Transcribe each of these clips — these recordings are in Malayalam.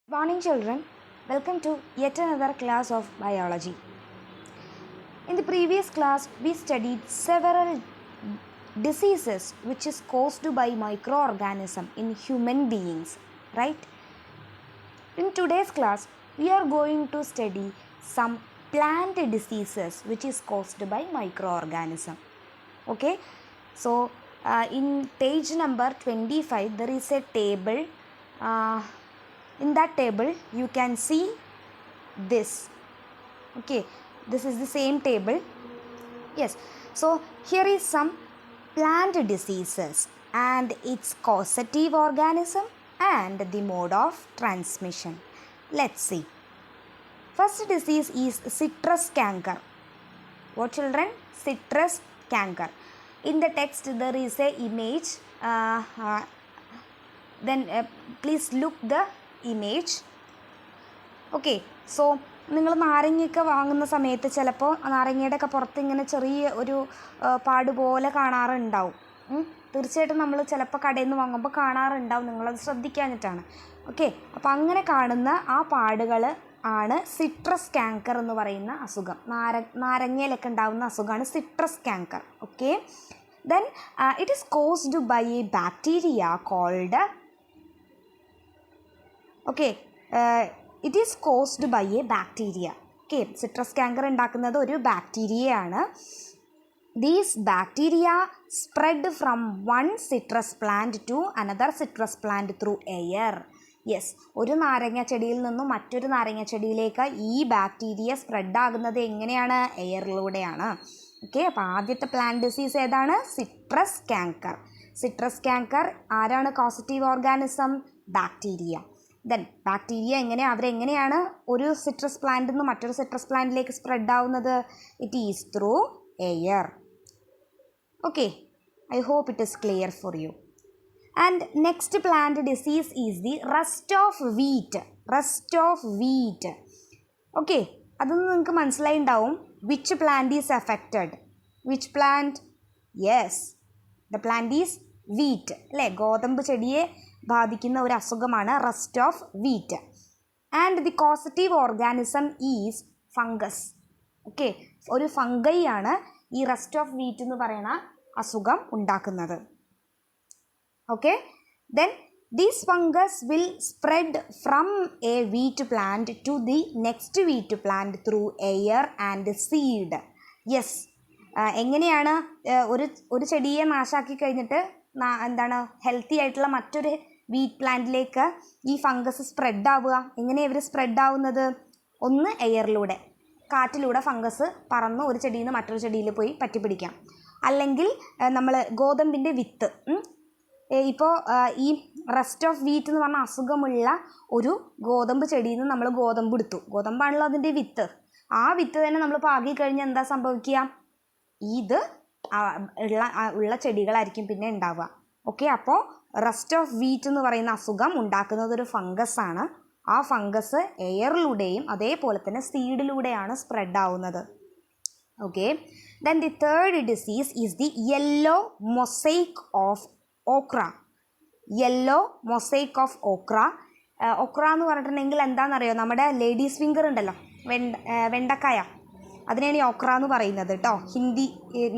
Morning children, welcome to yet another class of biology. In the previous class, we studied several diseases which is caused by microorganisms in human beings, right? In today's class, we are going to study some plant diseases which is caused by microorganism. Okay, so in page number 25, there is a table. In that table you can see this. Okay, this is the same table. Yes, so here is some plant diseases and its causative organism and the mode of transmission. Let's see. First disease is citrus canker. What children? Citrus canker. In the text there is a image. Please look the image. Okay, so നിങ്ങൾ നാരങ്ങയൊക്കെ വാങ്ങുന്ന സമയത്ത് ചിലപ്പോൾ നാരങ്ങയുടെ ഒക്കെ പുറത്ത് ഇങ്ങനെ ചെറിയ ഒരു പാട് പോലെ കാണാറുണ്ടാവും. തീർച്ചയായിട്ടും നമ്മൾ ചിലപ്പോൾ കടയിൽ നിന്ന് വാങ്ങുമ്പോൾ കാണാറുണ്ടാവും, നിങ്ങളത് ശ്രദ്ധിക്കാഞ്ഞിട്ടാണ്. ഓക്കെ, അപ്പോൾ അങ്ങനെ കാണുന്ന ആ പാടുകൾ ആണ് സിട്രസ് കാങ്കർ എന്ന് പറയുന്ന അസുഖം. നാരങ്ങയിലൊക്കെ ഉണ്ടാകുന്ന അസുഖമാണ് citrus canker. Okay, then it is caused by a bacteria called it is caused by a bacteria. Okay, citrus canker ഉണ്ടാക്കുന്നത് ഒരു ബാക്ടീരിയയാണ്. These bacteria spread from one citrus plant to another citrus plant through air. Yes, ഒരു നാരങ്ങ ചെടിയിൽ നിന്നും മറ്റൊരു നാരങ്ങ ചെടിയിലേക്ക് ഈ ബാക്ടീരിയ സ്പ്രെഡ് ആകുന്നത് എങ്ങനെയാണ്? എയറിലൂടെയാണ്. ഓക്കെ, അപ്പോൾ ആദ്യത്തെ പ്ലാന്റ് ഡിസീസ് ഏതാണ്? Citrus canker. സിട്രസ് കാങ്കർ ആരാണ് causative organism? Bacteria. Then bacteria അവരെങ്ങനെയാണ് ഒരു സിട്രസ് പ്ലാന്റിൽ നിന്ന് മറ്റൊരു സിട്രസ് പ്ലാന്റിലേക്ക് സ്പ്രെഡ് ആവുന്നത്? It is through air. Okay, I hope it is clear for you. And next plant disease is the rust of wheat. Rust of wheat. Okay, അതൊന്നും നിങ്ങൾക്ക് മനസ്സിലായി ഉണ്ടാവും. Which plant is affected? Which plant? Yes, the plant is wheat. അല്ലേ, ഗോതമ്പ് ചെടിയെ ബാധിക്കുന്ന ഒരു അസുഖമാണ് rust of wheat. And the causative organism is fungus. Okay, ഒരു ഫംഗൈ ആണ് ഈ റസ്റ്റ് ഓഫ് വീറ്റ് എന്ന് പറയുന്ന അസുഖം ഉണ്ടാക്കുന്നത്. Okay, then this fungus will spread from a wheat plant to the next wheat plant through air and seed. Yes, എങ്ങനെയാണ് ഒരു ചെടിയെ നാശാക്കി കഴിഞ്ഞിട്ട് എന്താണ് ഹെൽത്തി ആയിട്ടുള്ള മറ്റൊരു വീറ്റ് പ്ലാന്റിലേക്ക് ഈ ഫംഗസ് സ്പ്രെഡ് ആവുക? എങ്ങനെയാണ് ഇവർ സ്പ്രെഡ് ആവുന്നത്? ഒന്ന് എയറിലൂടെ, കാറ്റിലൂടെ ഫംഗസ് പറന്ന് ഒരു ചെടിയിൽ നിന്ന് മറ്റൊരു ചെടിയിൽ പോയി പറ്റിപ്പിടിക്കാം. അല്ലെങ്കിൽ നമ്മൾ ഗോതമ്പിൻ്റെ വിത്ത്, ഇപ്പോൾ ഈ റസ്റ്റ് ഓഫ് വീറ്റ് എന്ന് പറഞ്ഞ അസുഖമുള്ള ഒരു ഗോതമ്പ് ചെടിയിൽ നിന്ന് നമ്മൾ ഗോതമ്പ് എടുത്തു. ഗോതമ്പാണല്ലോ അതിൻ്റെ വിത്ത്. ആ വിത്ത് തന്നെ നമ്മൾ പാകി കഴിഞ്ഞാൽ എന്താ സംഭവിക്കുക? ഇത് ഉള്ള ചെടികളായിരിക്കും പിന്നെ ഉണ്ടാവുക. ഓക്കെ, അപ്പോൾ റസ്റ്റ് ഓഫ് വീറ്റ് എന്ന് പറയുന്ന അസുഖം ഉണ്ടാക്കുന്നത് ഒരു ഫംഗസ് ആണ്. ആ ഫംഗസ് എയറിലൂടെയും അതേപോലെ തന്നെ സീഡിലൂടെയാണ് സ്പ്രെഡ് ആവുന്നത്. Okay, then the third disease is the yellow mosaic of okra. Yellow mosaic of okra. Okra എന്ന് പറഞ്ഞിട്ടുണ്ടെങ്കിൽ എന്താണെന്നറിയോ? നമ്മുടെ ലേഡീസ് ഫിംഗർ ഉണ്ടല്ലോ, വെണ്ടക്കായ, അതിനെയാണ് ഈ ഓക്ര എന്ന് പറയുന്നത് കേട്ടോ.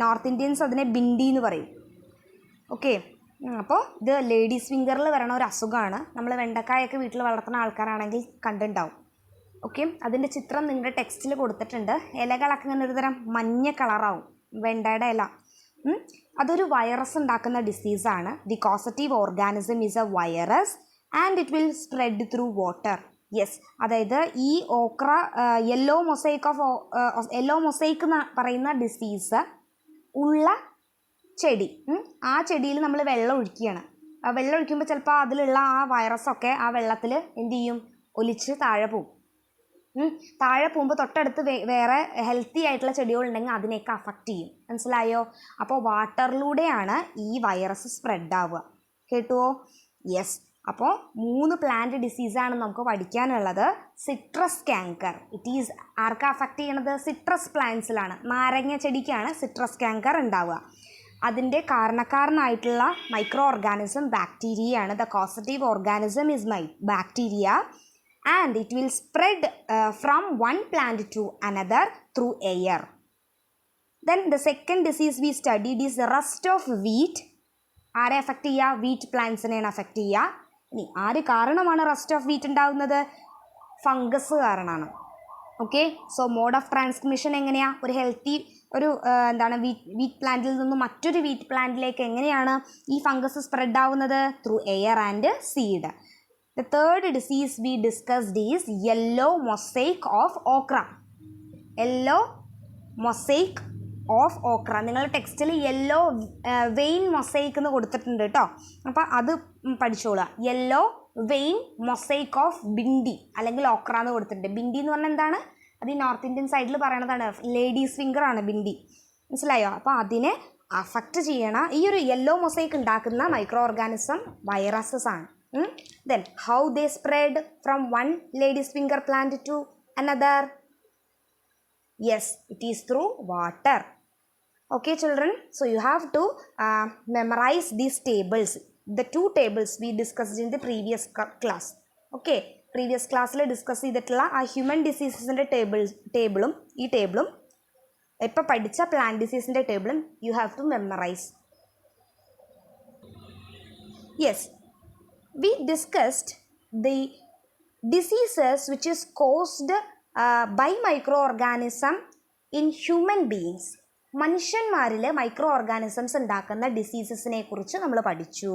നോർത്ത് ഇന്ത്യൻസ് അതിനെ ബിണ്ടി എന്ന് പറയും. ഓക്കെ, അപ്പോൾ ഇത് ലേഡീസ് ഫിംഗറിൽ വരണ ഒരു അസുഖമാണ്. നമ്മൾ വെണ്ടക്കായൊക്കെ വീട്ടിൽ വളർത്തുന്ന ആൾക്കാരാണെങ്കിൽ കണ്ടിട്ടുണ്ടാവും. ഓക്കെ, അതിൻ്റെ ചിത്രം നിങ്ങളുടെ ടെക്സ്റ്റിൽ കൊടുത്തിട്ടുണ്ട്. ഇലകളൊക്കെ ഇങ്ങനെ ഒരു തരം മഞ്ഞ കളറാവും വെണ്ടയുടെ ഇല. അതൊരു വൈറസ് ഉണ്ടാക്കുന്ന ഡിസീസാണ്. The causative organism is a virus and it will spread through water. Yes, അതായത് ഈ ഓക്ര യെല്ലോ മൊസൈക്ക് എന്ന് പറയുന്ന ഡിസീസ് ഉള്ള ചെടി, ആ ചെടിയിൽ നമ്മൾ വെള്ളം ഒഴിക്കുകയാണ്. ആ വെള്ളം ഒഴിക്കുമ്പോൾ ചിലപ്പോൾ അതിലുള്ള ആ വൈറസൊക്കെ ആ വെള്ളത്തിൽ എന്ത് ചെയ്യും? ഒലിച്ച് താഴെ പോവും. താഴെ പോകുമ്പോൾ തൊട്ടടുത്ത് വേറെ ഹെൽത്തി ആയിട്ടുള്ള ചെടികളുണ്ടെങ്കിൽ അതിനെയൊക്കെ അഫക്റ്റ് ചെയ്യും. മനസ്സിലായോ? അപ്പോൾ വാട്ടറിലൂടെയാണ് ഈ വൈറസ് സ്പ്രെഡ് ആവുക. കേട്ടുവോ? യെസ്, അപ്പോൾ 3 പ്ലാന്റ് ഡിസീസാണ് നമുക്ക് പഠിക്കാനുള്ളത്. സിട്രസ് കാങ്കർ, ഇറ്റ് ഈസ് ആർക്കാ അഫക്റ്റ് ചെയ്യണത്? സിട്രസ് പ്ലാന്റ്സിലാണ്. നാരങ്ങ ചെടിക്കാണ് സിട്രസ് കാങ്കർ ഉണ്ടാവുക. അതിൻ്റെ കാരണക്കാരനായിട്ടുള്ള മൈക്രോ ഓർഗാനിസം ബാക്ടീരിയയാണ്. The causative organism is bacteria and it will spread from one plant to another through air. Then the second disease we studied is rust of wheat. ആരെ അഫക്റ്റ് ചെയ്യുക? വീറ്റ് പ്ലാന്റ്സിനെയാണ് അഫക്റ്റ് ചെയ്യുക. ഇനി ആര് കാരണമാണ് റസ്റ്റ് ഓഫ് വീറ്റ് ഉണ്ടാകുന്നത്? ഫംഗസ് കാരണമാണ്. Okay, so mode of transmission എങ്ങനെയാണ്? ഒരു ഹെൽത്തി വീറ്റ് പ്ലാന്റിൽ നിന്നും മറ്റൊരു വീറ്റ് പ്ലാന്റിലേക്ക് എങ്ങനെയാണ് ഈ ഫംഗസ് സ്പ്രെഡ് ആവുന്നത്? Through air and seed. The third disease we discussed is yellow mosaic of okra. Yellow mosaic of okra. നിങ്ങളുടെ ടെക്സ്റ്റിൽ യെല്ലോ വെയിൻ മൊസൈക്ക് എന്ന് കൊടുത്തിട്ടുണ്ട് കേട്ടോ. അപ്പോൾ അത് പഠിച്ചോളുക. Yellow vein mosaic of bhindi അല്ലെങ്കിൽ ഓക്ര എന്ന് കൊടുത്തിട്ടുണ്ട്. ബിൻഡി എന്ന് പറഞ്ഞാൽ എന്താണ്? അത് ഈ നോർത്ത് ഇന്ത്യൻ സൈഡിൽ പറയണതാണ്. ലേഡീസ് ഫിംഗർ ആണ് ബിൻഡി. മനസ്സിലായോ? അപ്പോൾ അതിനെ അഫക്റ്റ് ചെയ്യണ ഈ ഒരു യെല്ലോ മൊസൈക്ക് ഉണ്ടാക്കുന്ന മൈക്രോ ഓർഗാനിസം വൈറസസ് ആണ്. Then how they spread from one lady's finger plant to another? Yes, it is through water. Okay children, so you have to memorize these tables, the two tables we discussed in the previous class. Okay, previous class le discuss ചെയ്തിട്ടുള്ള ആ ഹ്യൂമൻ ഡിസീസസിൻ്റെ ടേബിളും ഈ ടേബിളും ഇപ്പോൾ പഠിച്ച പ്ലാന്റ് ഡിസീസിൻ്റെ ടേബിളും you have to memorize. Yes, we discussed the diseases which is caused by microorganism in human beings. മനുഷ്യന്മാരിൽ മൈക്രോ ഓർഗാനിസംസ് ഉണ്ടാക്കുന്ന ഡിസീസസിനെ കുറിച്ച് നമ്മൾ പഠിച്ചു.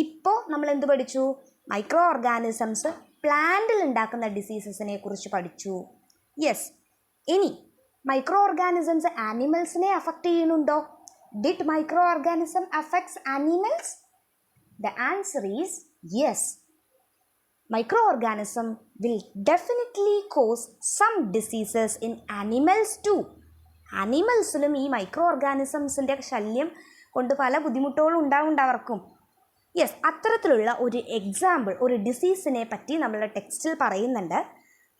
ഇപ്പോൾ നമ്മൾ എന്ത് പഠിച്ചു? മൈക്രോ ഓർഗാനിസംസ് പ്ലാന്റിൽ ഉണ്ടാക്കുന്ന ഡിസീസസിനെ കുറിച്ച് പഠിച്ചു. യെസ്, ഇനി മൈക്രോ ഓർഗാനിസംസ് ആനിമൽസിനെ അഫക്റ്റ് ചെയ്യുന്നുണ്ടോ? Did micro organism affects animals? The answer is yes. Microorganism will definitely cause some diseases in animals too. ആനിമൽസിലും ഈ മൈക്രോ ഓർഗാനിസംസിൻ്റെ ശല്യം കൊണ്ട് പല ബുദ്ധിമുട്ടുകളും ഉണ്ടാവർക്കും. യെസ്, അത്തരത്തിലുള്ള ഒരു എക്സാമ്പിൾ, ഒരു ഡിസീസിനെ പറ്റി നമ്മളുടെ ടെക്സ്റ്റിൽ പറയുന്നുണ്ട്.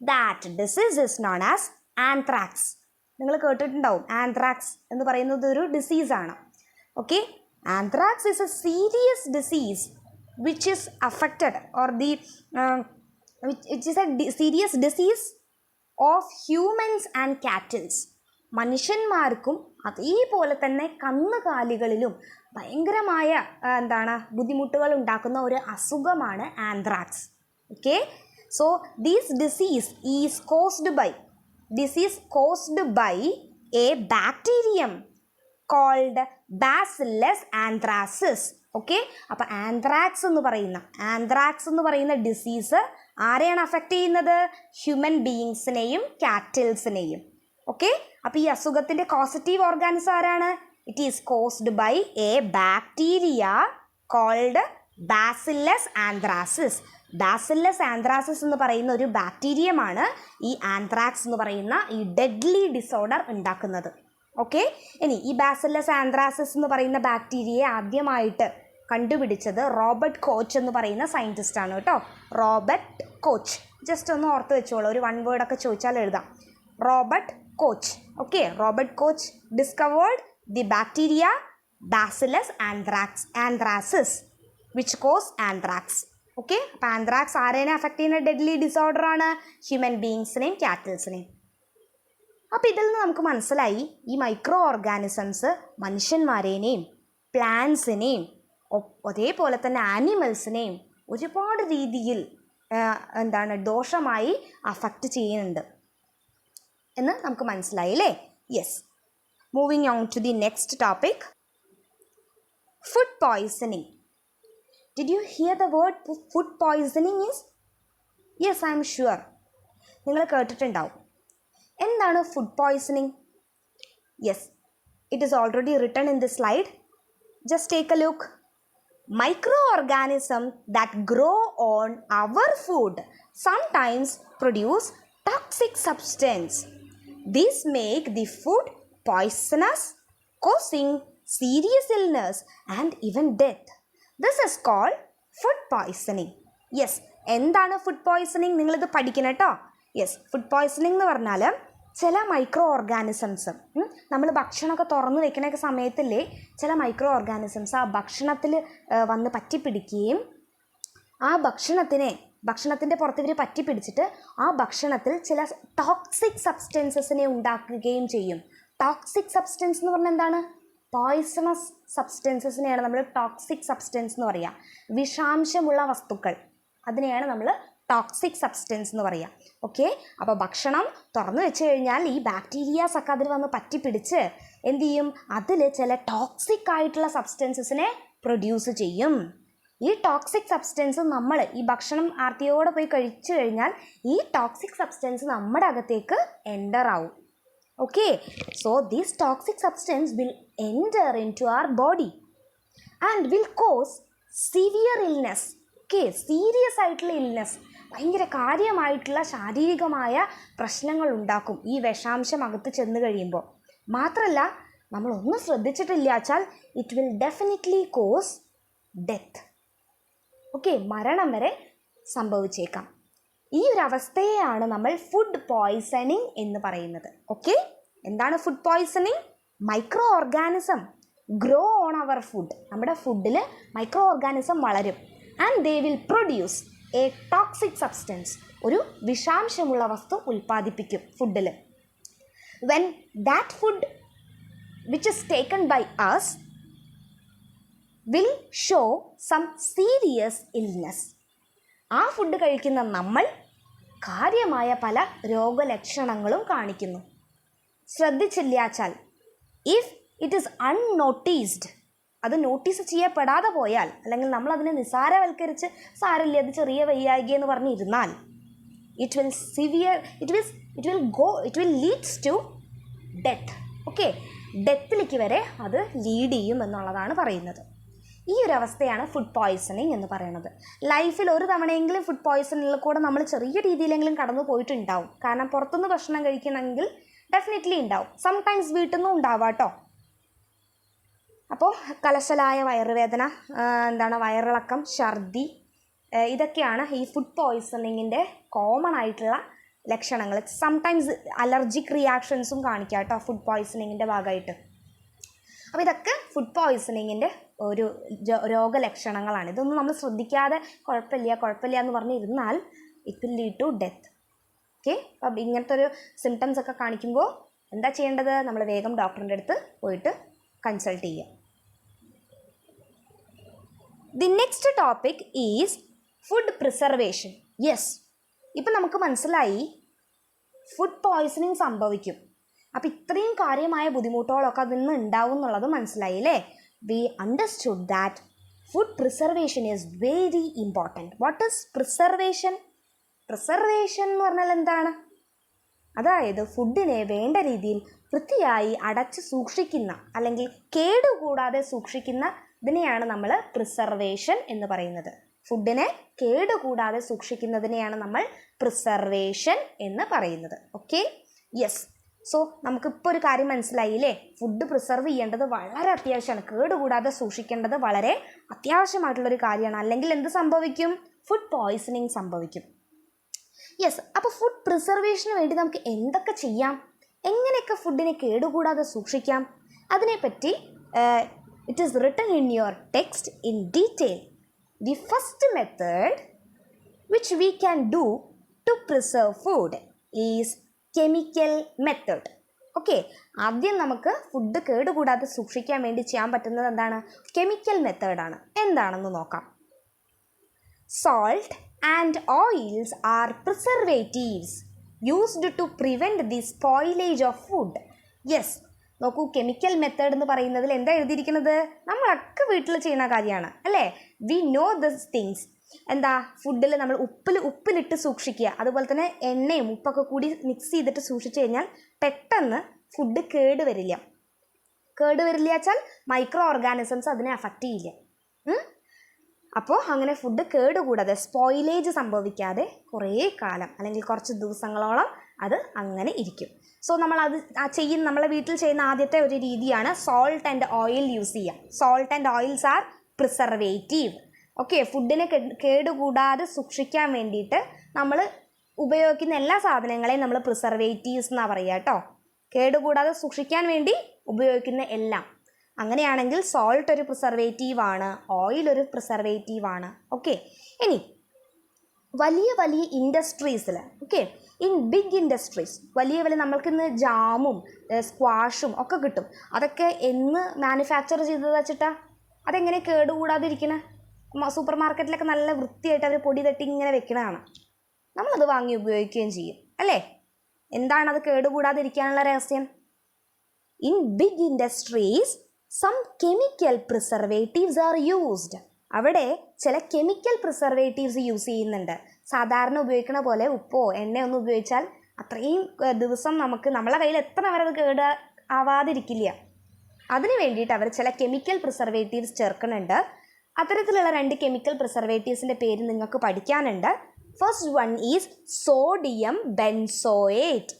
That disease is known as anthrax. നിങ്ങൾ കേട്ടിട്ടുണ്ടാവും, ആന്ത്രാക്സ് എന്ന് പറയുന്നത് ഒരു ഡിസീസാണ്. Okay, anthrax is a serious disease which is affected or which is a serious disease of humans and cattle. മനുഷ്യന്മാർക്കും അതേപോലെ തന്നെ കന്നുകാലികളിലും ഭയങ്കരമായ ബുദ്ധിമുട്ടുകൾ ഉണ്ടാക്കുന്ന ഒരു അസുഖമാണ് anthrax. Okay, so this disease is caused by a bacterium called Bacillus anthracis. ഓക്കെ, അപ്പോൾ ആന്ത്രാക്സ് എന്ന് പറയുന്ന ഡിസീസ് ആരെയാണ് അഫക്റ്റ് ചെയ്യുന്നത്? ഹ്യൂമൻ ബീയിങ്സിനെയും കാറ്റിൽസിനെയും. ഓക്കെ, അപ്പോൾ ഈ അസുഖത്തിൻ്റെ കോസറ്റീവ് ഓർഗാനിസം ആരാണ്? It is caused by a bacteria called Bacillus anthracis. Bacillus anthracis എന്ന് പറയുന്ന ഒരു ബാക്ടീരിയമാണ് ഈ ആന്ത്രാക്സ് എന്ന് പറയുന്ന ഈ ഡെഡ്ലി ഡിസോർഡർ ഉണ്ടാക്കുന്നത്. ഓക്കെ, ഇനി ഈ ബാസില്ലസ് ആന്ത്രാസിസ് എന്ന് പറയുന്ന ബാക്ടീരിയയെ ആദ്യമായിട്ട് കണ്ടുപിടിച്ചത് റോബർട്ട് കോച്ച് എന്ന് പറയുന്ന സയൻറ്റിസ്റ്റ് ആണ് കേട്ടോ. റോബർട്ട് കോച്ച്, ജസ്റ്റ് ഒന്ന് ഓർത്ത് വെച്ചോളൂ, ഒരു വൺ വേർഡൊക്കെ ചോദിച്ചാൽ എഴുതാം. Robert coach. Okay, Robert coach discovered the bacteria Bacillus anthracis which cos anthrax. Okay, അപ്പോൾ ആന്ത്രാക്സ് ആരേനെ അഫക്റ്റ് ചെയ്യുന്ന ഡെഡ്ലി ഡിസോർഡർ ആണ്? ഹ്യൂമൻ ബീയിങ്സിനെയും കാറ്റിൽസിനെയും. അപ്പോൾ ഇതിൽ നിന്ന് നമുക്ക് മനസ്സിലായി ഈ മൈക്രോ ഓർഗാനിസംസ് മനുഷ്യന്മാരേനെയും പ്ലാന്റ്സിനെയും അതേപോലെ തന്നെ ആനിമൽസിനെയും ഒരുപാട് രീതിയിൽ ദോഷമായി അഫക്റ്റ് ചെയ്യുന്നുണ്ട് എന്ന് നമുക്ക് മനസ്സിലായി അല്ലേ? Yes, moving on to the next topic, food poisoning. Did you hear the word food poisoning is? Yes, I am sure നിങ്ങൾ കേട്ടിട്ടുണ്ടാവും. എന്താണ് food poisoning? Yes, it is already written in the slide. Just take a look. Microorganisms that grow on our food sometimes produce toxic substance. These make the food poisonous, causing serious illness and even death. This is called food poisoning. Yes, എന്താണ് ഫുഡ് പോയ്സണിങ്? നിങ്ങളിത് പഠിക്കണം കേട്ടോ. യെസ്, ഫുഡ് പോയ്സണിങ് എന്ന് പറഞ്ഞാൽ ചില മൈക്രോ ഓർഗാനിസംസ് നമ്മൾ ഭക്ഷണമൊക്കെ തുറന്ന് വെക്കണ സമയത്തില്ലേ ചില മൈക്രോ ഓർഗാനിസംസ് ആ ഭക്ഷണത്തിൽ വന്ന് പറ്റിപ്പിടിക്കുകയും ആ ഭക്ഷണത്തിനെ ഭക്ഷണത്തിൻ്റെ പുറത്ത് ഇവർ പറ്റി പിടിച്ചിട്ട് ആ ഭക്ഷണത്തിൽ ചില ടോക്സിക് സബ്സ്റ്റൻസസിനെ ഉണ്ടാക്കുകയും ചെയ്യും. ടോക്സിക് സബ്സ്റ്റൻസ് എന്ന് പറഞ്ഞാൽ എന്താണ്? പോയ്സണസ് സബ്സ്റ്റൻസസിനെയാണ് നമ്മൾ ടോക്സിക് സബ്സ്റ്റൻസ് എന്ന് പറയുക. വിഷാംശമുള്ള വസ്തുക്കൾ, അതിനെയാണ് നമ്മൾ ടോക്സിക് സബ്സ്റ്റൻസ് എന്ന് പറയുക. ഓക്കെ, അപ്പോൾ ഭക്ഷണം തുറന്നു വെച്ച് കഴിഞ്ഞാൽ ഈ ബാക്ടീരിയാസ് ഒക്കെ അതിൽ വന്ന് പറ്റി പിടിച്ച് എന്ത് ചെയ്യും? അതിൽ ചില ടോക്സിക് ആയിട്ടുള്ള സബ്സ്റ്റൻസസിനെ പ്രൊഡ്യൂസ് ചെയ്യും. ഈ ടോക്സിക് സബ്സ്റ്റൻസ് നമ്മൾ ഈ ഭക്ഷണം ആർത്തിയോടെ പോയി കഴിച്ചു കഴിഞ്ഞാൽ ഈ ടോക്സിക് സബ്സ്റ്റൻസ് നമ്മുടെ അകത്തേക്ക് എൻ്റർ ആവും. Okay, so these toxic substance will enter in to our body and will cause severe illness. Okay, serious ആയിട്ടുള്ള ഇൽനെസ്, ഭയങ്കര കാര്യമായിട്ടുള്ള ശാരീരികമായ പ്രശ്നങ്ങൾ ഉണ്ടാക്കും ഈ വിഷാംശം അകത്ത് ചെന്ന് കഴിയുമ്പോൾ. മാത്രമല്ല, നമ്മളൊന്നും ശ്രദ്ധിച്ചിട്ടില്ല വെച്ചാൽ it will definitely cos death. Okay, മരണം വരെ സംഭവിച്ചേക്കാം. ഈ ഒരു അവസ്ഥയെയാണ് നമ്മൾ ഫുഡ് പോയ്സണിങ് എന്ന് പറയുന്നത്. ഓക്കെ, എന്താണ് food poisoning? Micro organism grow on our food. നമ്മുടെ ഫുഡിൽ മൈക്രോ ഓർഗാനിസം വളരും. And they will produce a toxic substance. ഒരു വിഷാംശമുള്ള വസ്തു ഉൽപ്പാദിപ്പിക്കും ഫുഡിൽ. When that food which is taken by us will show some serious illness. ആ ഫുഡ് കഴിക്കുന്ന നമ്മൾ കാര്യമായ പല രോഗലക്ഷണങ്ങളും കാണിക്കുന്നു. ശ്രദ്ധിച്ചില്ലാച്ചാൽ, ഇഫ് ഇറ്റ് ഈസ് അൺനോട്ടീസ്ഡ്, അത് നോട്ടീസ് ചെയ്യപ്പെടാതെ പോയാൽ, അല്ലെങ്കിൽ നമ്മൾ അതിനെ നിസാരവൽക്കരിച്ച് സാരമില്ല അത് ചെറിയ വയ്യായിക എന്ന് പറഞ്ഞിരുന്നാൽ, it will leads to death. Okay, ഡെത്തിലേക്ക് വരെ അത് ലീഡ് ചെയ്യും എന്നുള്ളതാണ് പറയുന്നത്. ഈ ഒരു അവസ്ഥയാണ് ഫുഡ് പോയ്സണിങ് എന്ന് പറയുന്നത്. ലൈഫിൽ ഒരു തവണയെങ്കിലും ഫുഡ് പോയ്സണിൽ കൂടെ നമ്മൾ ചെറിയ രീതിയിലെങ്കിലും കടന്നു പോയിട്ടുണ്ടാവും. കാരണം പുറത്തുനിന്ന് ഭക്ഷണം കഴിക്കണമെങ്കിൽ ഡെഫിനറ്റ്ലി ഉണ്ടാവും. സംടൈംസ് വീട്ടിൽ നിന്നും ഉണ്ടാവാം കേട്ടോ. അപ്പോൾ കലശലായ വയറുവേദന, വയറിളക്കം, ഛർദി, ഇതൊക്കെയാണ് ഈ ഫുഡ് പോയ്സണിങ്ങിൻ്റെ കോമൺ ആയിട്ടുള്ള ലക്ഷണങ്ങൾ. സംടൈംസ് അലർജിക് റിയാക്ഷൻസും കാണിക്കാം കേട്ടോ ഫുഡ് പോയ്സണിങ്ങിൻ്റെ ഭാഗമായിട്ട്. അപ്പോൾ ഇതൊക്കെ ഫുഡ് പോയ്സണിങ്ങിൻ്റെ ഒരു രോഗലക്ഷണങ്ങളാണ്. ഇതൊന്നും നമ്മൾ ശ്രദ്ധിക്കാതെ കുഴപ്പമില്ല എന്ന് പറഞ്ഞിരുന്നാൽ it will lead to death. Okay, അപ്പം ഇങ്ങനത്തെ ഒരു സിംറ്റംസ് ഒക്കെ കാണിക്കുമ്പോൾ എന്താ ചെയ്യേണ്ടത്? നമ്മൾ വേഗം ഡോക്ടറിൻ്റെ അടുത്ത് പോയിട്ട് കൺസൾട്ട് ചെയ്യുക. The next topic is food preservation. Yes, ഇപ്പം നമുക്ക് മനസ്സിലായി ഫുഡ് പോയ്സണിങ് സംഭവിക്കും. അപ്പം ഇത്രയും കാര്യമായ ബുദ്ധിമുട്ടുകളൊക്കെ അതിൽ നിന്ന് ഉണ്ടാവും എന്നുള്ളത് മനസ്സിലായി അല്ലേ? We understood that food preservation is very important. What is preservation? Preservation എന്ന് പറഞ്ഞാൽ എന്താണ്? അതായത് ഫുഡിനെ വേണ്ട രീതിയിൽ വൃത്തിയായി അടച്ച് സൂക്ഷിക്കുന്ന, അല്ലെങ്കിൽ കേടുകൂടാതെ സൂക്ഷിക്കുന്ന ഇതിനെയാണ് നമ്മൾ പ്രിസർവേഷൻ എന്ന് പറയുന്നത്. ഫുഡിനെ കേടുകൂടാതെ സൂക്ഷിക്കുന്നതിനെയാണ് നമ്മൾ പ്രിസർവേഷൻ എന്ന് പറയുന്നത്. Okay, yes. സോ നമുക്കിപ്പോൾ ഒരു കാര്യം മനസ്സിലായില്ലേ? ഫുഡ് പ്രിസർവ് ചെയ്യേണ്ടത് വളരെ അത്യാവശ്യമാണ്. കേടുകൂടാതെ സൂക്ഷിക്കേണ്ടത് വളരെ അത്യാവശ്യമായിട്ടുള്ളൊരു കാര്യമാണ്. അല്ലെങ്കിൽ എന്ത് സംഭവിക്കും? ഫുഡ് പോയ്സണിങ് സംഭവിക്കും. യെസ്, അപ്പോൾ ഫുഡ് പ്രിസർവേഷന് വേണ്ടി നമുക്ക് എന്തൊക്കെ ചെയ്യാം? എങ്ങനെയൊക്കെ ഫുഡിനെ കേടുകൂടാതെ സൂക്ഷിക്കാം? അതിനെപ്പറ്റി it is written in your text in detail. The first method which we can do to preserve food is chemical method. Okay, ആദ്യം നമുക്ക് ഫുഡ് കേടുകൂടാതെ സൂക്ഷിക്കാൻ വേണ്ടി ചെയ്യാൻ പറ്റുന്നത് എന്താണ്? കെമിക്കൽ മെത്തേഡാണ്. എന്താണെന്ന് നോക്കാം. Salt and oils are preservatives used to prevent the spoilage of food. Yes, നോക്കൂ, കെമിക്കൽ മെത്തേഡ് എന്ന് പറയുന്നതിൽ എന്താ എഴുതിയിരിക്കുന്നത്? നമ്മളൊക്കെ വീട്ടിൽ ചെയ്യുന്ന കാര്യമാണ് അല്ലേ? We know this things. എന്താ? ഫുഡിൽ നമ്മൾ ഉപ്പിലിട്ട് സൂക്ഷിക്കുക, അതുപോലെ തന്നെ എണ്ണയും ഉപ്പൊക്കെ കൂടി മിക്സ് ചെയ്തിട്ട് സൂക്ഷിച്ചു കഴിഞ്ഞാൽ പെട്ടെന്ന് ഫുഡ് കേടുവരില്ല വെച്ചാൽ മൈക്രോ ഓർഗാനിസംസ് അതിനെ അഫക്റ്റ് ചെയ്യില്ല. അപ്പോൾ അങ്ങനെ ഫുഡ് കേടുകൂടാതെ, സ്പോയിലേജ് സംഭവിക്കാതെ കുറേ കാലം അല്ലെങ്കിൽ കുറച്ച് ദിവസങ്ങളോളം അത് അങ്ങനെ ഇരിക്കും. സോ നമ്മളത് നമ്മളെ വീട്ടിൽ ചെയ്യുന്ന ആദ്യത്തെ ഒരു രീതിയാണ് സോൾട്ട് ആൻഡ് ഓയിൽ യൂസ് ചെയ്യുക. Salt and oils are preservative. Okay, ഫുഡിനെ കേടുകൂടാതെ സൂക്ഷിക്കാൻ വേണ്ടിയിട്ട് നമ്മൾ ഉപയോഗിക്കുന്ന എല്ലാ സാധനങ്ങളെയും നമ്മൾ പ്രിസർവേറ്റീവ്സ് എന്നാണ് പറയുക കേട്ടോ. കേടുകൂടാതെ സൂക്ഷിക്കാൻ വേണ്ടി ഉപയോഗിക്കുന്ന എല്ലാം. അങ്ങനെയാണെങ്കിൽ സോൾട്ട് ഒരു പ്രിസർവേറ്റീവാണ്, ഓയിൽ ഒരു പ്രിസർവേറ്റീവാണ്. ഓക്കെ, ഇനി വലിയ വലിയ ഇൻഡസ്ട്രീസിൽ, ഓക്കെ, ഇൻ ബിഗ് ഇൻഡസ്ട്രീസ്, വലിയ വലിയ നമ്മൾക്കിന്ന് ജാമും സ്ക്വാഷും ഒക്കെ കിട്ടും. അതൊക്കെ എന്ന് മാനുഫാക്ചർ ചെയ്തത് വെച്ചിട്ടാ? അതെങ്ങനെ കേടുകൂടാതിരിക്കണേ? സൂപ്പർ മാർക്കറ്റിലൊക്കെ നല്ല വൃത്തിയായിട്ട് അവർ പൊടി തട്ടി ഇങ്ങനെ വെക്കണതാണ്. നമ്മളത് വാങ്ങി ഉപയോഗിക്കുകയും ചെയ്യും അല്ലേ? എന്താണ് അത് കേടുകൂടാതിരിക്കാനുള്ള രഹസ്യം? In big industries some chemical preservatives are used. അവിടെ ചില കെമിക്കൽ പ്രിസർവേറ്റീവ്സ് യൂസ് ചെയ്യുന്നുണ്ട്. സാധാരണ ഉപയോഗിക്കുന്ന പോലെ ഉപ്പോ എണ്ണയോ ഒന്നും ഉപയോഗിച്ചാൽ അത്രയും ദിവസം നമ്മളെ കയ്യിൽ എത്ര വരെ അത് കേട് ആവാതിരിക്കില്ല. അതിന് വേണ്ടിയിട്ട് അവർ ചില കെമിക്കൽ പ്രിസർവേറ്റീവ്സ് ചേർക്കുന്നുണ്ട്. അത്തരത്തിലുള്ള 2 കെമിക്കൽ പ്രിസർവേറ്റീവ്സിൻ്റെ പേര് നിങ്ങൾക്ക് പഠിക്കാനുണ്ട്. First one is sodium benzoate.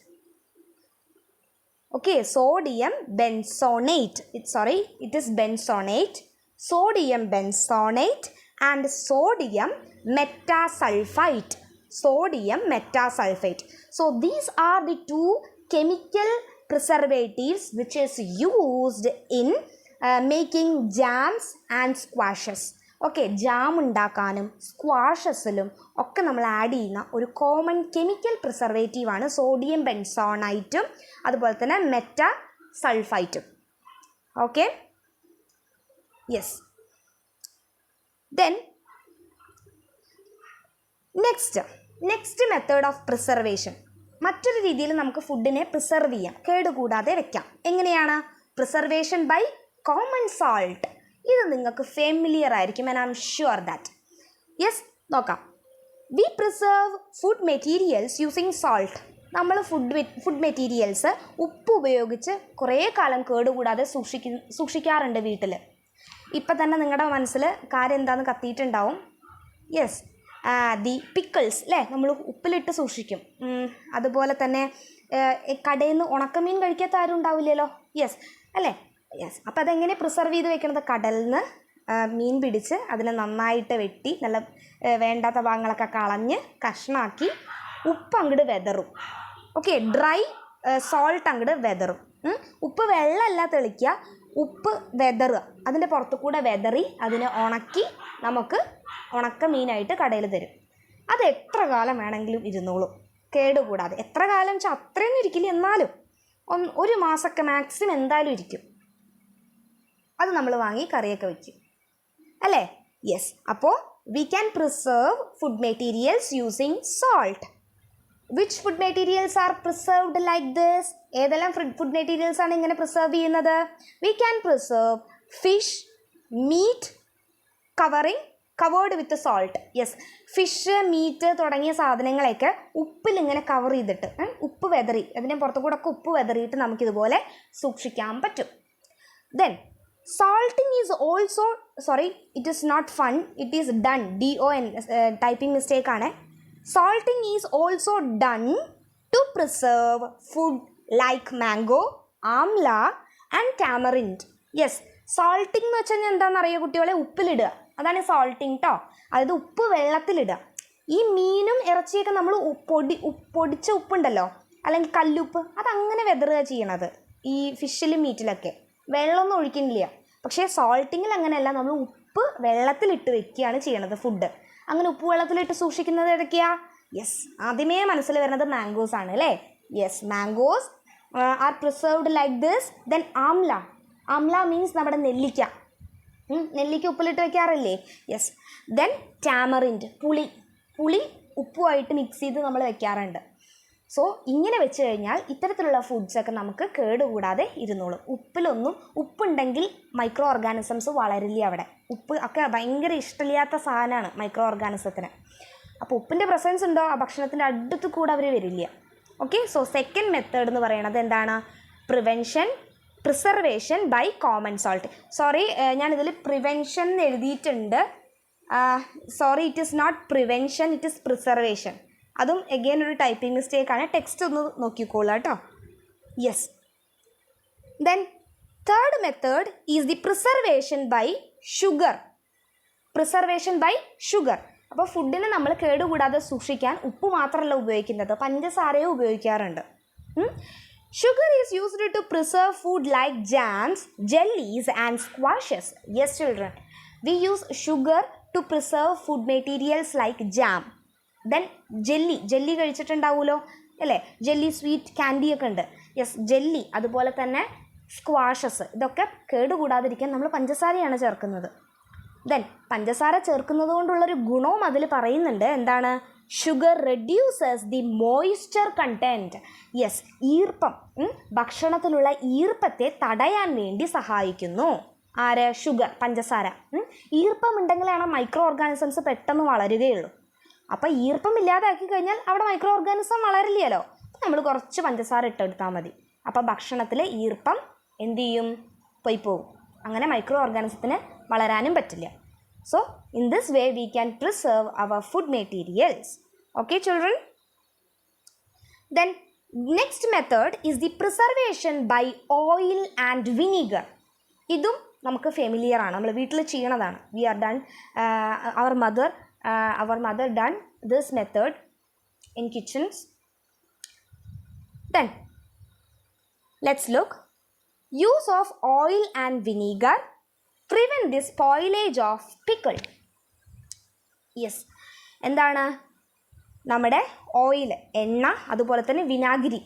Okay, sodium benzonate. It is benzonate, sodium benzonate and sodium metasulfite. Sodium metasulfite. So these are the 2 chemical preservatives which is used in making jams and squashes. Okay, jam ഉണ്ടാക്കാനും സ്ക്വാഷസിലും ഒക്കെ നമ്മൾ ആഡ് ചെയ്യുന്ന ഒരു കോമൺ കെമിക്കൽ പ്രിസർവേറ്റീവാണ് സോഡിയം ബെൻസോണൈറ്റും അതുപോലെ തന്നെ മെറ്റാ സൾഫൈറ്റും. Okay, yes. Then next method of preservation. മറ്റൊരു രീതിയിൽ നമുക്ക് ഫുഡിനെ പ്രിസർവ് ചെയ്യാം, കേടുകൂടാതെ വെക്കാം. എങ്ങനെയാണ്? Preservation by common salt. ഇത് നിങ്ങൾക്ക് ഫെമിലിയർ ആയിരിക്കും, and I am sure that. Yes, നോക്കാം. We preserve food materials using salt. നമ്മൾ ഫുഡ് മെറ്റീരിയൽസ് ഉപ്പ് ഉപയോഗിച്ച് കുറേ കാലം കേടുകൂടാതെ സൂക്ഷിക്കാറുണ്ട് വീട്ടിൽ. ഇപ്പം തന്നെ നിങ്ങളുടെ മനസ്സിൽ കാര്യം എന്താണെന്ന് കത്തിയിട്ടുണ്ടാവും. യെസ്, ദി പിക്കിൾസ് അല്ലേ, നമ്മൾ ഉപ്പിലിട്ട് സൂക്ഷിക്കും. അതുപോലെ തന്നെ കടയിൽ നിന്ന് ഉണക്കമീൻ കഴിക്കാത്ത ആരും ഉണ്ടാവില്ലല്ലോ. യെസ് അല്ലേ? യെസ്. അപ്പോൾ അതെങ്ങനെ പ്രിസർവ് ചെയ്ത് വെക്കണത്? കടലിൽ നിന്ന് മീൻ പിടിച്ച് അതിനെ നന്നായിട്ട് വെട്ടി നല്ല വേണ്ടാത്ത ഭാഗങ്ങളൊക്കെ കളഞ്ഞ് കഷ്ണാക്കി ഉപ്പ് അങ്ങോട്ട് വെതറും. ഓക്കെ, ഡ്രൈ സോൾട്ട് അങ്ങോട്ട് വെതറും. ഉപ്പ് വെള്ളമല്ല തെളിക്കുക, ഉപ്പ് വെതറുക. അതിൻ്റെ പുറത്തു കൂടെ വെതറി അതിനെ ഉണക്കി നമുക്ക് ഉണക്ക മീനായിട്ട് കടയിൽ തരും. അത് എത്ര കാലം വേണമെങ്കിലും ഇരുന്നോളും കേടുകൂടാതെ. എത്ര കാലം വെച്ചാൽ അത്രയൊന്നും ഇരിക്കില്ല, എന്നാലും 1 മാസമൊക്കെ മാക്സിമം എന്തായാലും ഇരിക്കും. അത് നമ്മൾ വാങ്ങി കറിയൊക്കെ വയ്ക്കും അല്ലേ? യെസ്. അപ്പോൾ we can preserve food materials using salt. Which food materials are preserved like this? ഏതെല്ലാം ഫുഡ് മെറ്റീരിയൽസ് ആണ് ഇങ്ങനെ പ്രിസർവ് ചെയ്യുന്നത്? We can preserve fish, meat covered with salt. Yes, fish, meat തുടങ്ങിയ സാധനങ്ങളെയൊക്കെ ഉപ്പിലിങ്ങനെ കവർ ചെയ്തിട്ട് ഉപ്പ് വെതറി അതിൻ്റെ പുറത്തു കൂടെ ഒക്കെ ഉപ്പ് വെതറിയിട്ട് നമുക്കിതുപോലെ സൂക്ഷിക്കാൻ പറ്റും. Then salting is also, it is not fun, it is done, DON, typing mistake ആണ്. Salting is also done to preserve food like mango, amla and tamarind. Yes, salting എന്ന് വെച്ചാൽ എന്താണെന്ന് അറിയോ കുട്ടികളെ? ഉപ്പിലിടുക, അതാണ് സാൾട്ടിങ് കേട്ടോ. അതായത് ഉപ്പ് വെള്ളത്തിലിടുക. ഈ മീനും ഇറച്ചിയൊക്കെ നമ്മൾ പൊടിച്ച ഉപ്പുണ്ടല്ലോ, അല്ലെങ്കിൽ കല്ലുപ്പ്, അതങ്ങനെ വെതറുക ചെയ്യണത് ഈ ഫിഷിലും മീറ്റിലൊക്കെ. വെള്ളമൊന്നും ഒഴിക്കുന്നില്ല. പക്ഷേ സോൾട്ടിങ്ങിൽ അങ്ങനെയല്ല, നമ്മൾ ഉപ്പ് വെള്ളത്തിലിട്ട് വെക്കുകയാണ് ചെയ്യണത് ഫുഡ്. അങ്ങനെ ഉപ്പ് വെള്ളത്തിലിട്ട് സൂക്ഷിക്കുന്നത് ഏതൊക്കെയാണ്? യെസ്, ആദ്യമേ മനസ്സിൽ വരുന്നത് മാംഗോസ് ആണ് അല്ലേ? Yes, mangoes are preserved like this. Then amla means നമ്മുടെ നെല്ലിക്ക ഉപ്പിലിട്ട് വെക്കാറില്ലേ? യെസ്. ദെൻ ടാമറിൻഡ്, പുളി ഉപ്പുമായിട്ട് മിക്സ് ചെയ്ത് നമ്മൾ വെക്കാറുണ്ട്. സോ ഇങ്ങനെ വെച്ച് കഴിഞ്ഞാൽ ഇത്തരത്തിലുള്ള ഫുഡ്സൊക്കെ നമുക്ക് കേടുകൂടാതെ ഇരുന്നോളും. ഉപ്പുണ്ടെങ്കിൽ മൈക്രോ ഓർഗാനിസംസ് വളരില്ല അവിടെ. ഉപ്പ് ഒക്കെ ഭയങ്കര ഇഷ്ടമില്ലാത്ത സാധനമാണ് മൈക്രോ ഓർഗാനിസത്തിന്. അപ്പോൾ ഉപ്പിൻ്റെ പ്രസൻസ് ഉണ്ടോ ആ ഭക്ഷണത്തിൻ്റെ അടുത്ത് കൂടെ അവർ വരില്ല. ഓക്കെ, സോ സെക്കൻഡ് മെത്തേഡ് എന്ന് പറയുന്നത് എന്താണ്? Preservation by common salt. ഞാനിതിൽ പ്രിവെൻഷൻ എന്ന് എഴുതിയിട്ടുണ്ട്. It is not prevention, it is preservation. അതും എഗെയിൻ ഒരു ടൈപ്പിംഗ് മിസ്റ്റേക്കാണ്. ടെക്സ്റ്റ് ഒന്ന് നോക്കിക്കോളാം കേട്ടോ. Yes. Then third method is the preservation by sugar. അപ്പോൾ ഫുഡിനെ നമ്മൾ കേടുകൂടാതെ സൂക്ഷിക്കാൻ ഉപ്പ് മാത്രമല്ല ഉപയോഗിക്കുന്നത്, പഞ്ചസാരയും ഉപയോഗിക്കാറുണ്ട്. Sugar is used to preserve food like jams, jellies and squashes. Yes children, we use sugar to preserve food materials like jam. Then jelly കഴിച്ചിട്ടുണ്ടാവുമല്ലോ അല്ലേ, ജെല്ലി സ്വീറ്റ് ക്യാൻഡിയൊക്കെ ഉണ്ട്. യെസ്, ജെല്ലി, അതുപോലെ തന്നെ സ്ക്വാഷസ്, ഇതൊക്കെ കേടുകൂടാതിരിക്കാൻ നമ്മൾ പഞ്ചസാരയാണ് ചേർക്കുന്നത്. ദെൻ പഞ്ചസാര ചേർക്കുന്നത് കൊണ്ടുള്ളൊരു ഗുണവും അതിൽ പറയുന്നുണ്ട്. എന്താണ്? Sugar reduces the moisture content. Yes, ഈർപ്പം, ഭക്ഷണത്തിലുള്ള ഈർപ്പത്തെ തടയാൻ വേണ്ടി സഹായിക്കുന്നു. ആര്? ഷുഗർ, പഞ്ചസാര. ഈർപ്പം ഉണ്ടെങ്കിലാണ് മൈക്രോ ഓർഗാനിസംസ് പെട്ടെന്ന് വളരുകയുള്ളൂ. അപ്പോൾ ഈർപ്പം ഇല്ലാതാക്കി കഴിഞ്ഞാൽ അവിടെ മൈക്രോ ഓർഗാനിസം വളരില്ലല്ലോ. നമ്മൾ കുറച്ച് പഞ്ചസാര ഇട്ടെടുത്താൽ മതി. അപ്പോൾ ഭക്ഷണത്തിൽ ഈർപ്പം എന്ത് ചെയ്യും? പോയി പോകും. അങ്ങനെ മൈക്രോ ഓർഗാനിസത്തിന് വളരാനും പറ്റില്ല. So in this way we can preserve our food materials. Okay children? Then next method is the preservation by oil and vinegar. ഇതും നമുക്ക് ഫെമിലിയർ ആണ്, നമ്മൾ വീട്ടിൽ ചെയ്യണതാണ്. We are done, our mother done this method in kitchens. Then let's look. Use of oil and vinegar prevent the spoilage of pickle. Yes, എന്താണ്? നമ്മുടെ ഓയിൽ, എണ്ണ, അതുപോലെ തന്നെ വിനാഗിരി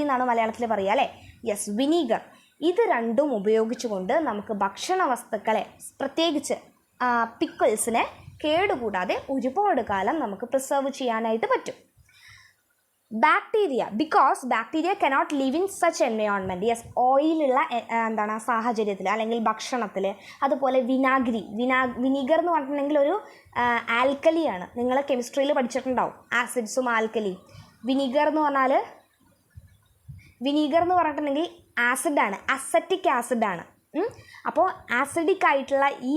എന്നാണ് മലയാളത്തിൽ പറയുക അല്ലേ. യെസ്, വിനീഗർ, ഇത് രണ്ടും ഉപയോഗിച്ചുകൊണ്ട് നമുക്ക് ഭക്ഷണ വസ്തുക്കളെ, പ്രത്യേകിച്ച് പിക്കിൾസിനെ കേടുകൂടാതെ ഒരുപാട് കാലം നമുക്ക് പ്രിസർവ് ചെയ്യാനായിട്ട് പറ്റും. Bacteria, because bacteria cannot live in such environment. Yes, ഓയിലുള്ള സാഹചര്യത്തിൽ അല്ലെങ്കിൽ ഭക്ഷണത്തിൽ. അതുപോലെ വിനീഗർ എന്ന് പറഞ്ഞിട്ടുണ്ടെങ്കിൽ ഒരു ആൽക്കലിയാണ്. നിങ്ങൾ കെമിസ്ട്രിയിൽ പഠിച്ചിട്ടുണ്ടാവും, ആസിഡ്സും ആൽക്കലിയും. വിനീഗർ എന്ന് പറഞ്ഞിട്ടുണ്ടെങ്കിൽ ആസിഡാണ്, അസറ്റിക് ആസിഡാണ്. അപ്പോൾ ആസിഡിക് ആയിട്ടുള്ള ഈ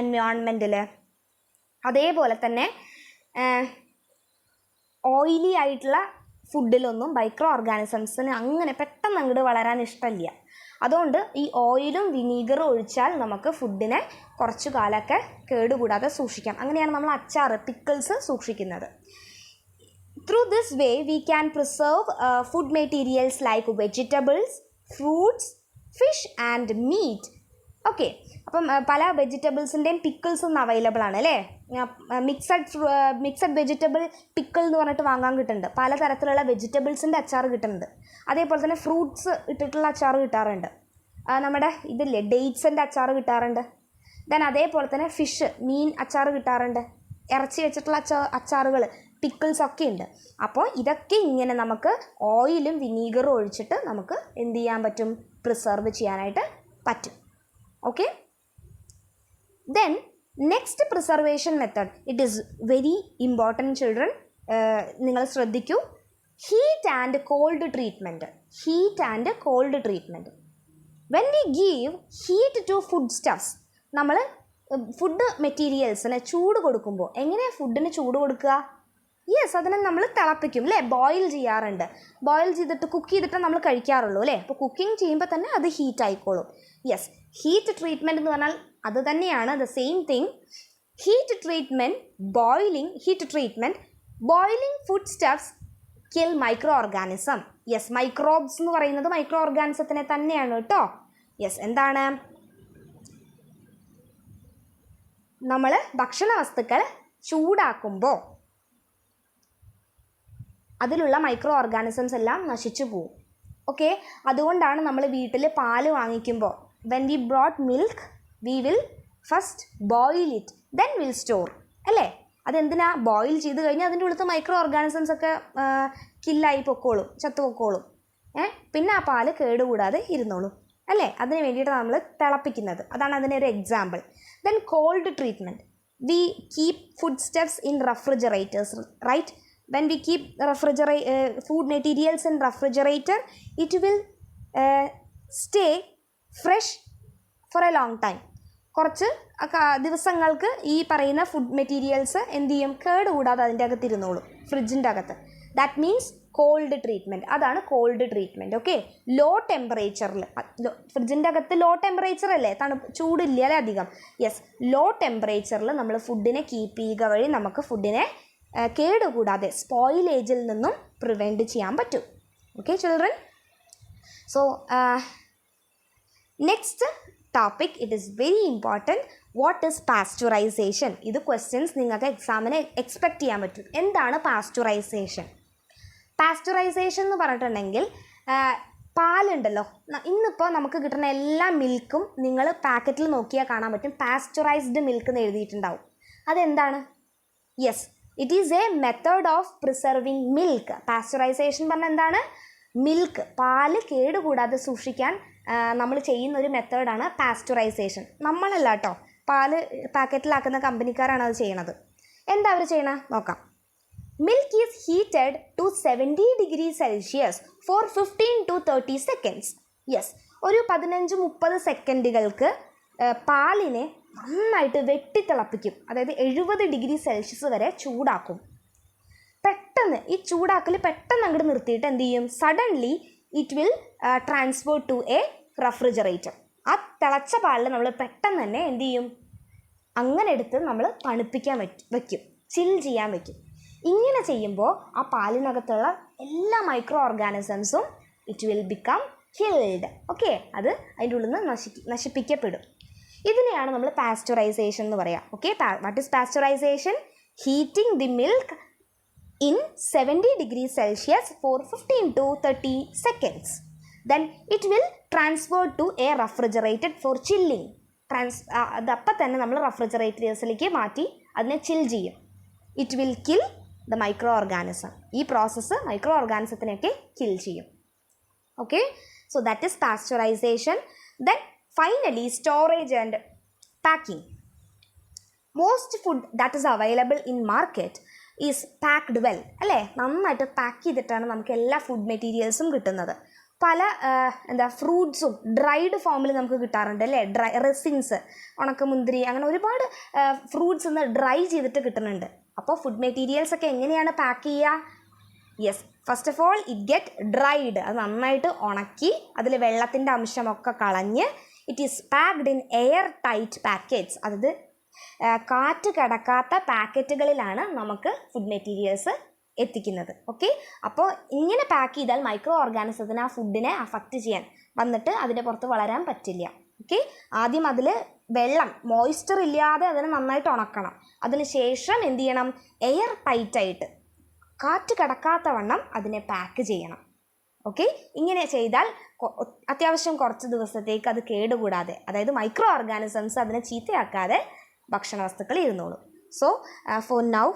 എൻവയോൺമെൻറ്റിൽ, അതേപോലെ തന്നെ ഓയിലി ആയിട്ടുള്ള ഫുഡിലൊന്നും മൈക്രോ ഓർഗാനിസംസിന് അങ്ങനെ പെട്ടെന്ന് അങ്ങോട്ട് വളരാൻ ഇഷ്ടമില്ല. അതുകൊണ്ട് ഈ ഓയിലും വിനീഗറും ഒഴിച്ചാൽ നമുക്ക് ഫുഡിനെ കുറച്ചു കാലമൊക്കെ കേടുകൂടാതെ സൂക്ഷിക്കാം. അങ്ങനെയാണ് നമ്മൾ പിക്കിൾസ് സൂക്ഷിക്കുന്നത്. Through this way we can preserve food materials like vegetables, fruits, fish and meat. Okay, അപ്പം പല വെജിറ്റബിൾസിൻ്റെയും പിക്കിൾസ് ഒന്നും അവൈലബിൾ ആണ് അല്ലേ. മിക്സഡ് വെജിറ്റബിൾ പിക്കിൾ എന്ന് പറഞ്ഞിട്ട് വാങ്ങാൻ കിട്ടുന്നുണ്ട്. പലതരത്തിലുള്ള വെജിറ്റബിൾസിൻ്റെ അച്ചാർ കിട്ടുന്നുണ്ട്. അതേപോലെ തന്നെ ഫ്രൂട്ട്സ് ഇട്ടിട്ടുള്ള അച്ചാർ കിട്ടാറുണ്ട്. നമ്മുടെ ഇതില്ലേ, ഡേറ്റ്സിൻ്റെ അച്ചാർ കിട്ടാറുണ്ട്. ദെൻ അതേപോലെ തന്നെ മീൻ അച്ചാർ കിട്ടാറുണ്ട്. ഇറച്ചി വെച്ചിട്ടുള്ള അച്ചാറുകൾ, പിക്കിൾസ് ഒക്കെ ഉണ്ട്. അപ്പോൾ ഇതൊക്കെ ഇങ്ങനെ നമുക്ക് ഓയിലും വിനീഗറും ഒഴിച്ചിട്ട് നമുക്ക് എന്ത് ചെയ്യാൻ പറ്റും? പ്രിസർവ് ചെയ്യാനായിട്ട് പറ്റും. Okay, then next preservation method, it is very important children. നിങ്ങൾ ശ്രദ്ധിക്കൂ. Heat and cold treatment. When we give heat to food stuffs, നമ്മൾ ഫുഡ് മെറ്റീരിയൽസിന് ചൂട് കൊടുക്കുമ്പോൾ എങ്ങനെയാണ് ഫുഡിന് ചൂട് കൊടുക്കുക? യെസ്, അതിനെ നമ്മൾ തിളപ്പിക്കും അല്ലേ, ബോയിൽ ചെയ്യാറുണ്ട്. ബോയിൽ ചെയ്തിട്ട് കുക്ക് ചെയ്തിട്ട് നമ്മൾ കഴിക്കാറുള്ളൂ അല്ലേ. അപ്പോൾ കുക്കിംഗ് ചെയ്യുമ്പോൾ തന്നെ അത് ഹീറ്റ് ആയിക്കോളും. യെസ്, ഹീറ്റ് ട്രീറ്റ്മെൻറ്റ് എന്ന് പറഞ്ഞാൽ അത് തന്നെയാണ്, the same thing. Heat treatment, boiling food stuffs kill micro organism. Yes, microbes എന്ന് പറയുന്നത് മൈക്രോ ഓർഗാനിസത്തിനെ തന്നെയാണ് കേട്ടോ. യെസ്, എന്താണ്? നമ്മൾ ഭക്ഷണ വസ്തുക്കൾ ചൂടാക്കുമ്പോൾ അതിലുള്ള മൈക്രോ ഓർഗാനിസംസ് എല്ലാം നശിച്ചു പോവും. ഓക്കെ, അതുകൊണ്ടാണ് നമ്മൾ വീട്ടിൽ പാല് വാങ്ങിക്കുമ്പോൾ when we brought milk we will first boil it, then will store അല്ലേ. അതെന്തിനാ? ബോയിൽ ചെയ്ത് കഴിഞ്ഞാൽ അതിൻ്റെ ഉള്ളിലത്തെ മൈക്രോ ഓർഗാനിസംസ് ഒക്കെ കില്ലായി പൊക്കോളും, ചത്തു പൊക്കോളും. പിന്നെ ആ പാല് കേടുകൂടാതെ ഇരുന്നോളും അല്ലേ. അതിന് വേണ്ടിയിട്ട് നമ്മൾ തിളപ്പിക്കുന്നത്. അതാണ് അതിനൊരു example. Then cold treatment, we keep food stuffs in refrigerators, right. When we keep food materials in refrigerator, it will stay fresh for a long time. കുറച്ച് ദിവസങ്ങൾക്ക് ഈ പറയുന്ന ഫുഡ് മെറ്റീരിയൽസ് എന്ത് ചെയ്യും? കേടുകൂടാതെ അതിൻ്റെ അകത്ത് ഇരുന്നോളും, ഫ്രിഡ്ജിൻ്റെ അകത്ത്. That means cold treatment. അതാണ് കോൾഡ് ട്രീറ്റ്മെൻറ്റ്. ഓക്കെ, ലോ ടെമ്പറേച്ചറിൽ, ഫ്രിഡ്ജിൻ്റെ അകത്ത് ലോ ടെമ്പറേച്ചർ അല്ലേ, ചൂടില്ല അല്ലേ അധികം. യെസ്, ലോ ടെമ്പറേച്ചറിൽ നമ്മൾ ഫുഡിനെ കീപ്പ് ചെയ്യുക വഴി നമുക്ക് ഫുഡിനെ കേടുകൂടാതെ സ്പോയിലേജിൽ നിന്നും പ്രിവെൻറ്റ് ചെയ്യാൻ പറ്റും. Okay children, so next topic, it is very important. What is pasteurisation? ഇത് ക്വസ്റ്റ്യൻസ് നിങ്ങൾക്ക് എക്സാമിന് എക്സ്പെക്റ്റ് ചെയ്യാൻ പറ്റും. എന്താണ് പാസ്ചറൈസേഷൻ? പാസ്ചറൈസേഷൻ എന്ന് പറഞ്ഞിട്ടുണ്ടെങ്കിൽ പാലുണ്ടല്ലോ, ഇന്നിപ്പോൾ നമുക്ക് കിട്ടുന്ന എല്ലാ മിൽക്കും നിങ്ങൾ പാക്കറ്റിൽ നോക്കിയാൽ കാണാൻ പറ്റും പാസ്ചറൈസ്ഡ് മിൽക്ക് എന്ന് എഴുതിയിട്ടുണ്ടാവും. അതെന്താണ്? Yes, it is A method of preserving milk. Pasteurisation പറഞ്ഞാൽ എന്താണ്? മിൽക്ക്, പാല് കേടുകൂടാതെ സൂക്ഷിക്കാൻ നമ്മൾ ചെയ്യുന്ന ഒരു മെത്തേഡാണ് പാസ്ചറൈസേഷൻ. നമ്മളല്ല കേട്ടോ, പാല് പാക്കറ്റിലാക്കുന്ന കമ്പനിക്കാരാണ് അത് ചെയ്യണത്. എന്താ അവർ ചെയ്യണത് നോക്കാം. Milk is heated to 70 degree Celsius for 15 to 30 seconds. Yes, ഒരു 15-30 സെക്കൻഡുകൾക്ക് പാലിനെ നന്നായിട്ട് വെട്ടിത്തിളപ്പിക്കും. അതായത് 70 ഡിഗ്രി സെൽഷ്യസ് വരെ ചൂടാക്കും. പെട്ടെന്ന് ഈ ചൂടാക്കൽ പെട്ടെന്ന് അങ്ങോട്ട് നിർത്തിയിട്ട് എന്ത് ചെയ്യും? Suddenly it will transfer to a refrigerator. ആ തിളച്ച പാലിൽ നമ്മൾ പെട്ടെന്ന് തന്നെ എന്ത് ചെയ്യും? അങ്ങനെ എടുത്ത് നമ്മൾ തണുപ്പിക്കാൻ വയ്ക്കും, ചിൽ ചെയ്യാൻ വയ്ക്കും. ഇങ്ങനെ ചെയ്യുമ്പോൾ ആ പാലിനകത്തുള്ള എല്ലാ മൈക്രോ ഓർഗാനിസംസും it will become killed. Okay, അത് അതിൻ്റെ ഉള്ളിൽ നിന്ന് നശിപ്പിക്കപ്പെടും. ഇതിനെയാണ് നമ്മൾ പാസ്ചറൈസേഷൻ എന്ന് പറയാം. Okay, what is pasteurisation? Heating the milk in 70 degrees Celsius for 15 to 30 seconds. Then it will transfer to a refrigerated for chilling. അതപ്പം തന്നെ നമ്മൾ റെഫ്രിജറേറ്റേഴ്സിലേക്ക് മാറ്റി അതിനെ ചിൽ ചെയ്യും. It will kill the micro organism. ഈ പ്രോസസ്സ് മൈക്രോ ഓർഗാനിസത്തിനെയൊക്കെ കിൽ ചെയ്യും. Okay, so that is pasteurisation. Then finally storage and packing. Most food that is available in market is packed well. അല്ലേ, നന്നായിട്ട് പാക്ക് ചെയ്തിട്ടാണ് നമുക്ക് എല്ലാ ഫുഡ് മെറ്റീരിയൽസും കിട്ടുന്നത്. പല ഫ്രൂട്ട്സും ഡ്രൈഡ് ഫോമിൽ നമുക്ക് കിട്ടാറുണ്ട് അല്ലേ, റെസിൻസ്, ഉണക്കമുന്തിരി, അങ്ങനെ ഒരുപാട് ഫ്രൂട്ട്സ് ഇന്ന് ഡ്രൈ ചെയ്തിട്ട് കിട്ടുന്നുണ്ട്. അപ്പോൾ ഫുഡ് മെറ്റീരിയൽസ് ഒക്കെ എങ്ങനെയാണ് പാക്ക് ചെയ്യുക? Yes, first of all it get dried. അത് നന്നായിട്ട് ഉണക്കി അതിൽ വെള്ളത്തിൻ്റെ അംശമൊക്കെ കളഞ്ഞ് it is packed in air tight packets. അതായത് കാറ്റ് കടക്കാത്ത പാക്കറ്റുകളിലാണ് നമുക്ക് ഫുഡ് മെറ്റീരിയൽസ് എത്തിക്കുന്നത്. ഓക്കെ, അപ്പോൾ ഇങ്ങനെ പാക്ക് ചെയ്താൽ മൈക്രോ ഓർഗാനിസത്തിന് ആ ഫുഡിനെ അഫക്റ്റ് ചെയ്യാൻ വന്നിട്ട് അതിൻ്റെ പുറത്ത് വളരാൻ പറ്റില്ല. ഓക്കെ, ആദ്യം അതിൽ വെള്ളം, മോയ്സ്ചർ ഇല്ലാതെ അതിനെ നന്നായിട്ട് ഉണക്കണം. അതിന് ശേഷം എന്ത് ചെയ്യണം? എയർ ടൈറ്റായിട്ട് കാറ്റ് കടക്കാത്ത വണ്ണം അതിനെ പാക്ക് ചെയ്യണം. ഓക്കെ, ഇങ്ങനെ ചെയ്താൽ അത്യാവശ്യം കുറച്ച് ദിവസത്തേക്ക് അത് കേടുകൂടാതെ, അതായത് മൈക്രോ ഓർഗാനിസംസ് അതിനെ ചീത്തയാക്കാതെ ഭക്ഷണ വസ്തുക്കൾ ഇരുന്നോളും. So for now